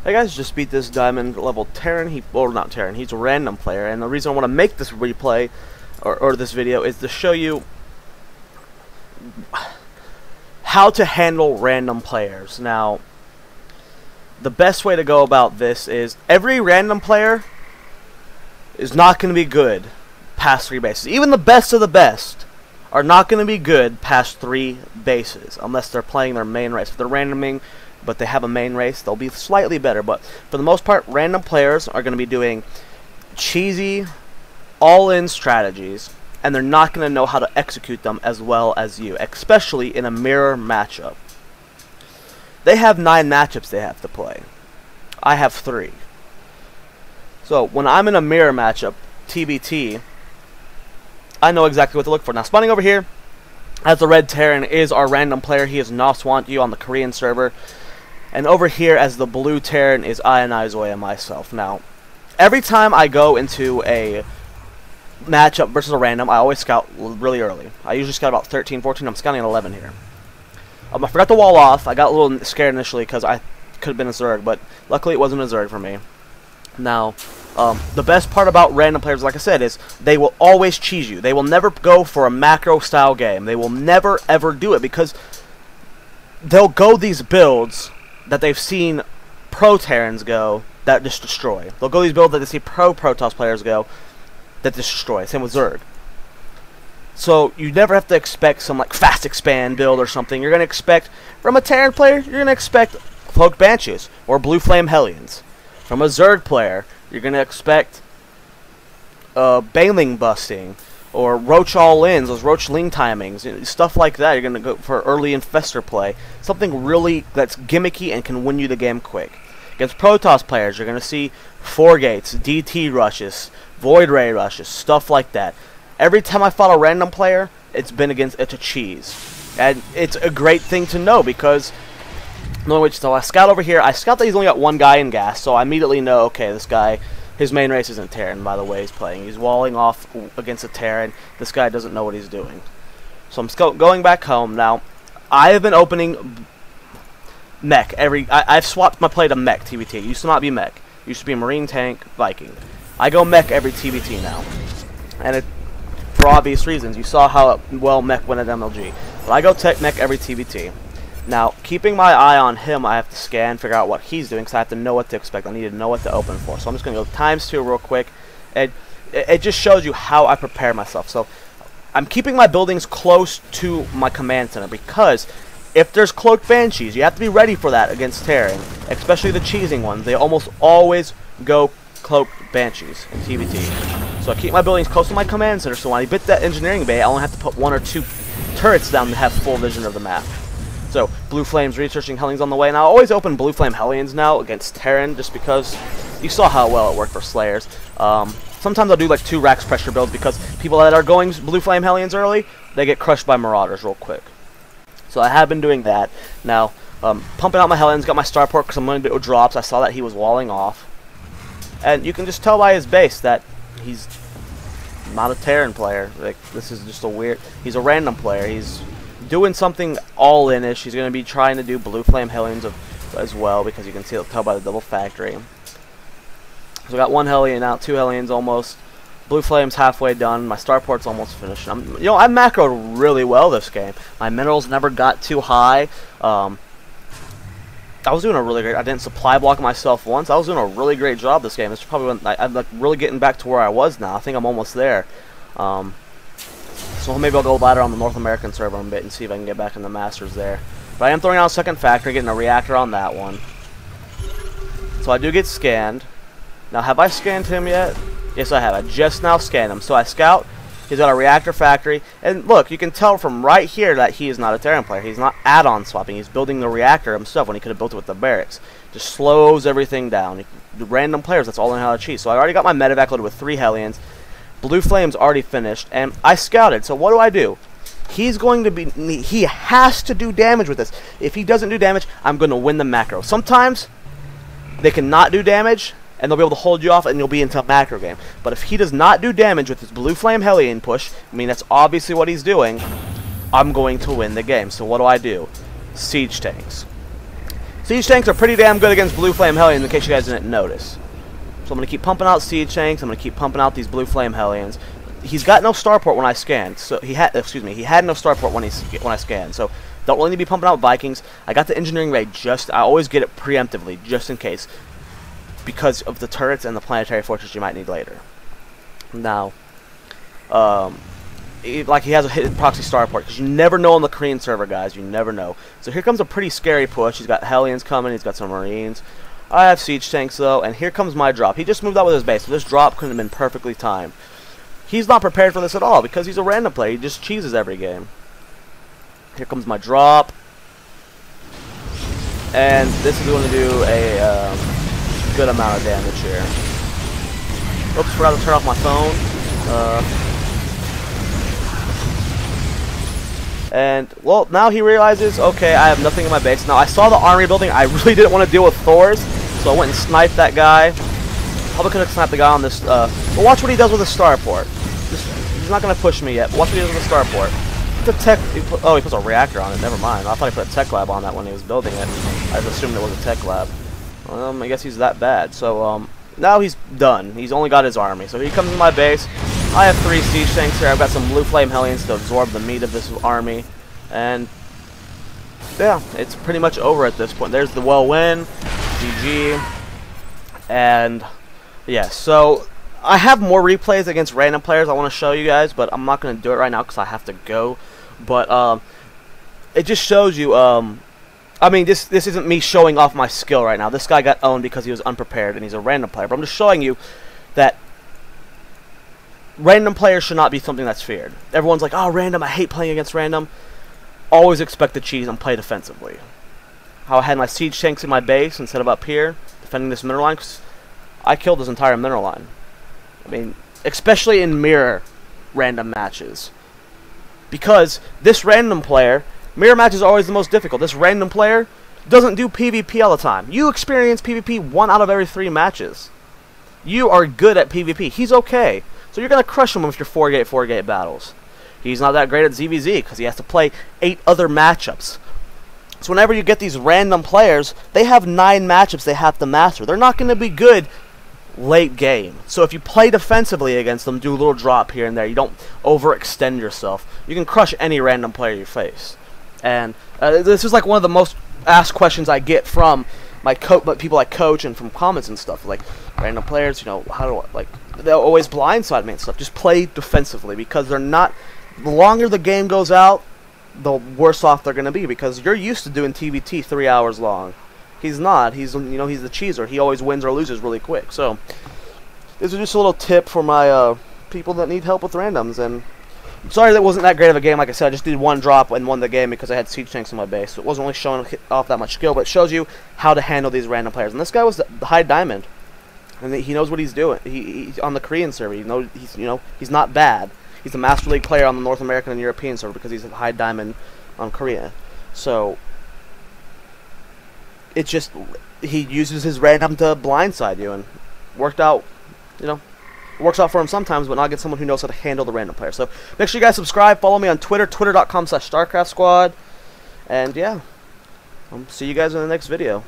Hey guys, just beat this diamond level Terran. Well, not Terran, he's a random player, and the reason I want to make this replay, or this video, is to show you how to handle random players. Now, the best way to go about this is every random player is not going to be good past 3 bases. Even the best of the best are not going to be good past 3 bases unless they're playing their main race. If they're randoming but they have a main race, they'll be slightly better. But for the most part, random players are going to be doing cheesy, all-in strategies, and they're not going to know how to execute them as well as you, especially in a mirror matchup. They have 9 matchups they have to play. I have 3. So when I'm in a mirror matchup, TBT, I know exactly what to look for. Now, spawning over here as the red Terran is our random player. He is Noswantu on the Korean server. And over here as the blue Terran is Ionizoy and myself. Now, every time I go into a matchup versus a random, I always scout really early. I usually scout about 13, 14. I'm scouting at 11 here. I forgot to wall off. I got a little scared initially because I could have been a Zerg, but luckily it wasn't a Zerg for me. Now, the best part about random players, like I said, is they will always cheese you. They will never go for a macro style game. They will never ever do it because they'll go these builds that they've seen pro Terrans go that just destroy. They'll go these builds that they see pro Protoss players go that destroy. Same with Zerg. So you never have to expect some like fast expand build or something. You're gonna expect from a Terran player, you're gonna expect Cloaked Banshees or Blue Flame Hellions. From a Zerg player, you're gonna expect Baneling busting or Roach all-ins, those Roach Ling timings, you know, stuff like that. You're going to go for early Infestor play. Something really that's gimmicky and can win you the game quick. Against Protoss players, you're going to see 4 gates, DT rushes, Void Ray rushes, stuff like that. Every time I fought a random player, it's a cheese. And it's a great thing to know because, so I scout over here. I scout that he's only got 1 guy in gas, so I immediately know, okay, this guy, his main race isn't Terran, by the way he's playing. He's walling off against a Terran. This guy doesn't know what he's doing. So I'm going back home. Now, I have been opening mech. I've swapped my play to mech TBT. It used to not be mech. It used to be Marine, Tank, Viking. I go mech every TBT now. And for obvious reasons. You saw how well mech went at MLG. But I go tech mech every TBT. Now, keeping my eye on him, I have to scan, figure out what he's doing, because I have to know what to expect. I need to know what to open for. So I'm just going to go ×2 real quick. And it just shows you how I prepare myself. So I'm keeping my buildings close to my command center, because if there's Cloaked Banshees, you have to be ready for that against Terran, especially the cheesing ones. They almost always go Cloaked Banshees in TBT. So I keep my buildings close to my command center, so when I bit that engineering bay, I only have to put 1 or 2 turrets down to have full vision of the map. So, Blue Flame's researching Hellions on the way, and I always open Blue Flame Hellions now against Terran, just because you saw how well it worked for Slayers. Sometimes I'll do like 2 racks pressure builds, because people that are going Blue Flame Hellions early, they get crushed by Marauders real quick. So I have been doing that. Now, pumping out my Hellions, got my Starport because I'm going to do drops. I saw that he was walling off. And you can just tell by his base that he's not a Terran player. Like, this is just a weird... He's a random player. He's doing something all-in-ish. He's going to be trying to do Blue Flame Hellions as well, because you can tell by the double factory. So I got 1 Hellion out, 2 Hellions almost. Blue Flame's halfway done. My Starport's almost finished. I macroed really well this game. My minerals never got too high. I was doing a really great... I didn't supply block myself once. I was doing a really great job this game. It's probably when I'm like really getting back to where I was now. I think I'm almost there. So maybe I'll go ladder on the North American server a bit and see if I can get back in the Masters there. But I am throwing out a 2nd factory, getting a reactor on that one. So I do get scanned. Now, have I scanned him yet? Yes, I have. I just now scanned him. So I scout. He's got a reactor factory. And look, you can tell from right here that he is not a Terran player. He's not add-on swapping. He's building the reactor himself when he could have built it with the barracks. Just slows everything down. The random players, that's all in how to cheese. So I already got my medevac loaded with 3 Hellions. Blue Flame's already finished, and I scouted. So what do? He's going to be... He has to do damage with this. If he doesn't do damage, I'm going to win the macro. Sometimes they can not do damage, and they'll be able to hold you off, and you'll be into a macro game. But if he does not do damage with his Blue Flame Hellion push, I mean, that's obviously what he's doing, I'm going to win the game. So what do? Siege tanks. Siege tanks are pretty damn good against blue flame hellions, in case you guys didn't notice. So I'm going to keep pumping out siege tanks. I'm going to keep pumping out these blue flame hellions. He's got no starport when I scanned. So he had no starport when I scanned. So don't really need to be pumping out Vikings. I got the engineering raid I always get it preemptively, just in case, because of the turrets and the planetary fortress you might need later. Now, he has a hidden proxy starport, because you never know on the Korean server, guys. You never know. So here comes a pretty scary push. He's got hellions coming. He's got some marines. I have siege tanks though, and here comes my drop. He just moved out with his base, so this drop couldn't have been perfectly timed. He's not prepared for this at all because he's a random player. He just cheeses every game. Here comes my drop. And this is going to do a good amount of damage here. Oops, forgot to turn off my phone. And, well, now he realizes, okay, I have nothing in my base. Now, I saw the army building. I really didn't want to deal with Thors, so I went and sniped that guy. Probably could have sniped the guy on this, but watch what he does with the starport. He's not going to push me yet, but watch what he does with the starport. The tech, he puts a reactor on it, never mind. I thought he put a tech lab on that when he was building it. I just assumed it was a tech lab. I guess he's that bad. So, now he's done. He's only got his army. So he comes to my base. I have 3 siege tanks here. I've got some blue flame hellions to absorb the meat of this army. And, yeah, it's pretty much over at this point. There's the well win. GG. And, yeah, so I have more replays against random players I want to show you guys, but I'm not going to do it right now because I have to go. But it just shows you, I mean, this isn't me showing off my skill right now. This guy got owned because he was unprepared and he's a random player. But I'm just showing you that random players should not be something that's feared. Everyone's like, oh, random, I hate playing against random. Always expect to cheese and play defensively. How I had my siege tanks in my base instead of up here, defending this mineral line, because I killed this entire mineral line. I mean, especially in mirror random matches. Because this random player, mirror matches are always the most difficult. This random player doesn't do PvP all the time. You experience PvP 1 out of every 3 matches. You are good at PvP. He's okay. So you're going to crush him with your 4-gate battles. He's not that great at ZVZ because he has to play 8 other matchups. So whenever you get these random players, they have 9 matchups they have to master. They're not going to be good late game. So if you play defensively against them, do a little drop here and there. You don't overextend yourself. You can crush any random player you face. And this is like one of the most asked questions I get from my people I coach and from comments and stuff. Like, random players, you know, how do I, like, they'll always blindside me and stuff. Just play defensively because they're not, the longer the game goes out, the worse off they're going to be because you're used to doing TVT 3 hours long. He's not. He's, you know, he's the cheeser. He always wins or loses really quick. So this is just a little tip for my people that need help with randoms. And I'm sorry that wasn't that great of a game. Like I said, I just did 1 drop and won the game because I had siege tanks in my base. So it wasn't really showing off that much skill, but it shows you how to handle these random players. And this guy was the high diamond, and he knows what he's doing. He's on the Korean server. You know, he's not bad. He's a Master League player on the North American and European server because he's a high diamond on Korea. So it's just, he uses his random to blindside you, and worked out, you know, works out for him sometimes, but not get someone who knows how to handle the random player. So make sure you guys subscribe, follow me on Twitter, twitter.com/Starcraftsquad, and yeah, I'll see you guys in the next video.